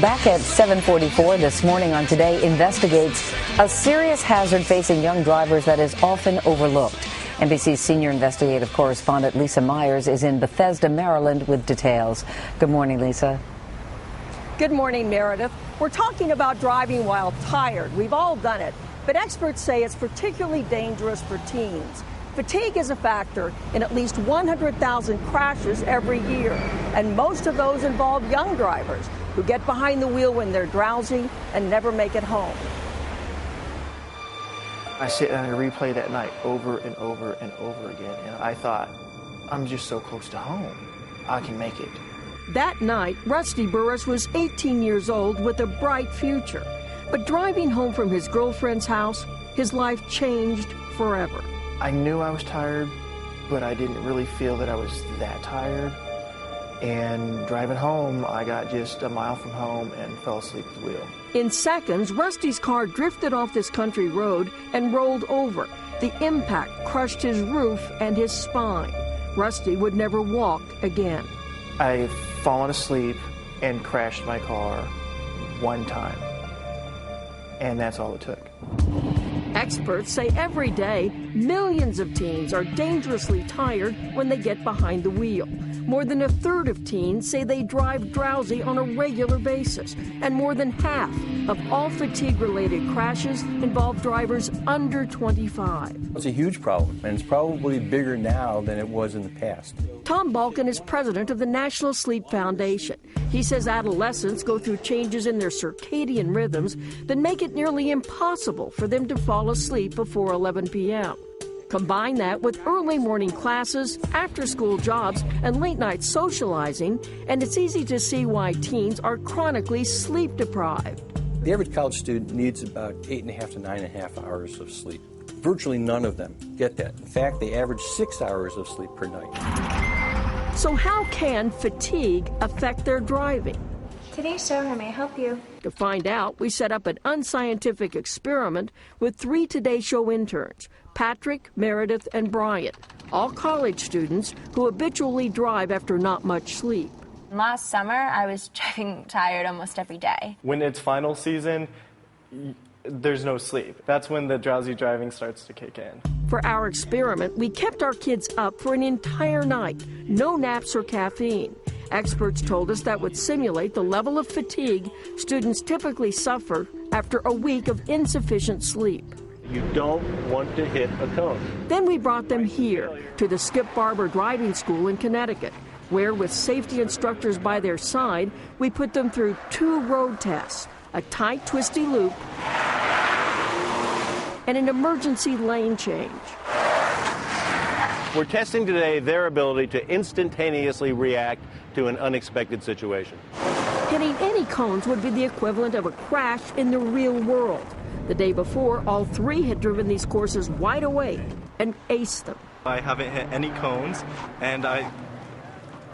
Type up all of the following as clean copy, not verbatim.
Back at 7:44 this morning on Today investigates a serious hazard facing young drivers that is often overlooked. NBC's senior investigative correspondent Lisa Myers is in Bethesda, Maryland with details. Good morning, Lisa. Good morning, Meredith. We're talking about driving while tired. We've all done it, but experts say it's particularly dangerous for teens. Fatigue is a factor in at least 100,000 crashes every year, and most of those involve young drivers who get behind the wheel when they're drowsy and never make it home. I sit and I replay that night over and over and over again, and I thought, I'm just so close to home. I can make it. That night, Rusty Burris was 18 years old with a bright future. But driving home from his girlfriend's house, his life changed forever. I knew I was tired, but I didn't really feel that I was that tired. And driving home, I got just a mile from home and fell asleep at the wheel. In seconds, Rusty's car drifted off this country road and rolled over. The impact crushed his roof and his spine. Rusty would never walk again. I've fallen asleep and crashed my car one time, and that's all it took. Experts say every day, millions of teens are dangerously tired when they get behind the wheel. More than a third of teens say they drive drowsy on a regular basis, and more than half of all fatigue-related crashes involve drivers under 25. It's a huge problem, and it's probably bigger now than it was in the past. Tom Balkin is president of the National Sleep Foundation. He says adolescents go through changes in their circadian rhythms that make it nearly impossible for them to fall asleep before 11 p.m. Combine that with early morning classes, after-school jobs, and late-night socializing, and it's easy to see why teens are chronically sleep-deprived. The average college student needs about 8.5 to 9.5 hours of sleep. Virtually none of them get that. In fact, they average 6 hours of sleep per night. So how can fatigue affect their driving? Today's show, how may I help you? To find out, we set up an unscientific experiment with 3 Today Show interns, Patrick, Meredith, and Bryant, all college students who habitually drive after not much sleep. Last summer, I was driving tired almost every day. When it's final season, there's no sleep. That's when the drowsy driving starts to kick in. For our experiment, we kept our kids up for an entire night, no naps or caffeine. Experts told us that would simulate the level of fatigue students typically suffer after a week of insufficient sleep. You don't want to hit a cone. Then we brought them here to the Skip Barber Driving School in Connecticut, where with safety instructors by their side, we put them through 2 road tests, a tight, twisty loop, and an emergency lane change. We're testing today their ability to instantaneously react to an unexpected situation. Hitting any cones would be the equivalent of a crash in the real world. The day before, all 3 had driven these courses wide awake and aced them. I haven't hit any cones, and I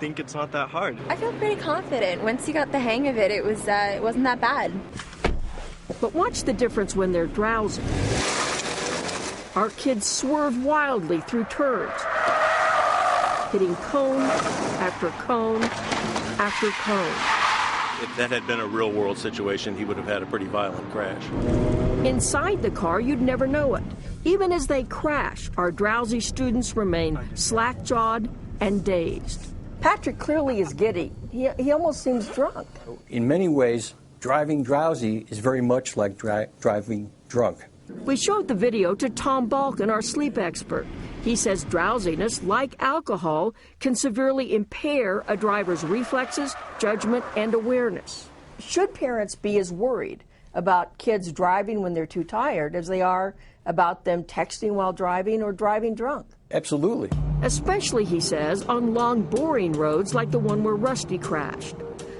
think it's not that hard. I feel pretty confident. Once you got the hang of it, it wasn't that bad. But watch the difference when they're drowsy. Our kids swerve wildly through turns, hitting cone after cone after cone. If that had been a real-world situation, he would have had a pretty violent crash. Inside the car, you'd never know it. Even as they crash, our drowsy students remain slack-jawed and dazed. Patrick clearly is giddy. He almost seems drunk. In many ways, driving drowsy is very much like driving drunk. We showed the video to Tom Balkin, our sleep expert. He says drowsiness, like alcohol, can severely impair a driver's reflexes, judgment, and awareness. Should parents be as worried about kids driving when they're too tired as they are about them texting while driving or driving drunk? Absolutely. Especially, he says, on long, boring roads like the one where Rusty crashed.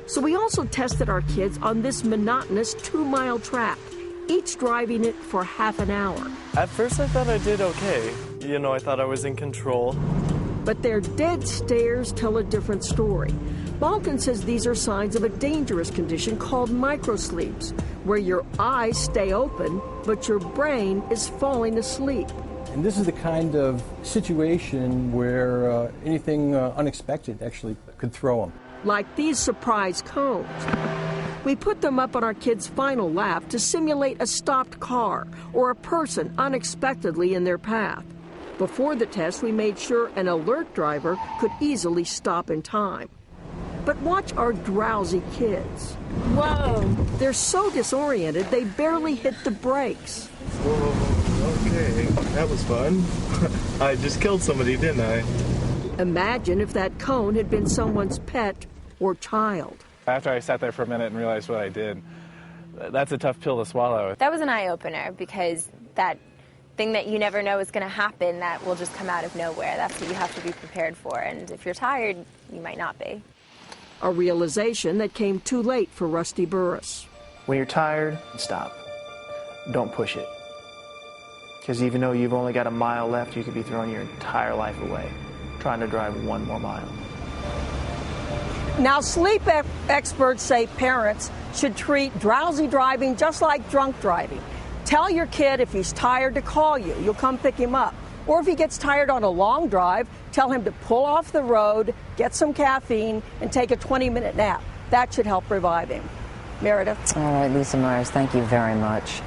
So we also tested our kids on this monotonous 2-mile track, each driving it for half an hour. At first I thought I did okay. I thought I was in control. But their dead stares tell a different story. Balkin says these are signs of a dangerous condition called microsleeps, where your eyes stay open, but your brain is falling asleep. And this is the kind of situation where anything unexpected actually could throw them. Like these surprise cones. We put them up on our kids' final lap to simulate a stopped car or a person unexpectedly in their path. Before the test, we made sure an alert driver could easily stop in time. But watch our drowsy kids. Whoa. They're so disoriented, they barely hit the brakes. Whoa, okay, that was fun. I just killed somebody, didn't I? Imagine if that cone had been someone's pet or child. After I sat there for a minute and realized what I did, that's a tough pill to swallow. That was an eye-opener because that thing that you never know is going to happen that will just come out of nowhere. That's what you have to be prepared for. And if you're tired, you might not be. A realization that came too late for Rusty Burris. When you're tired, stop. Don't push it. Because even though you've only got a mile left, you could be throwing your entire life away trying to drive 1 more mile. Now, sleep experts say parents should treat drowsy driving just like drunk driving. Tell your kid if he's tired to call you. You'll come pick him up. Or if he gets tired on a long drive, tell him to pull off the road, get some caffeine, and take a 20-minute nap. That should help revive him. Meredith. All right, Lisa Myers, thank you very much.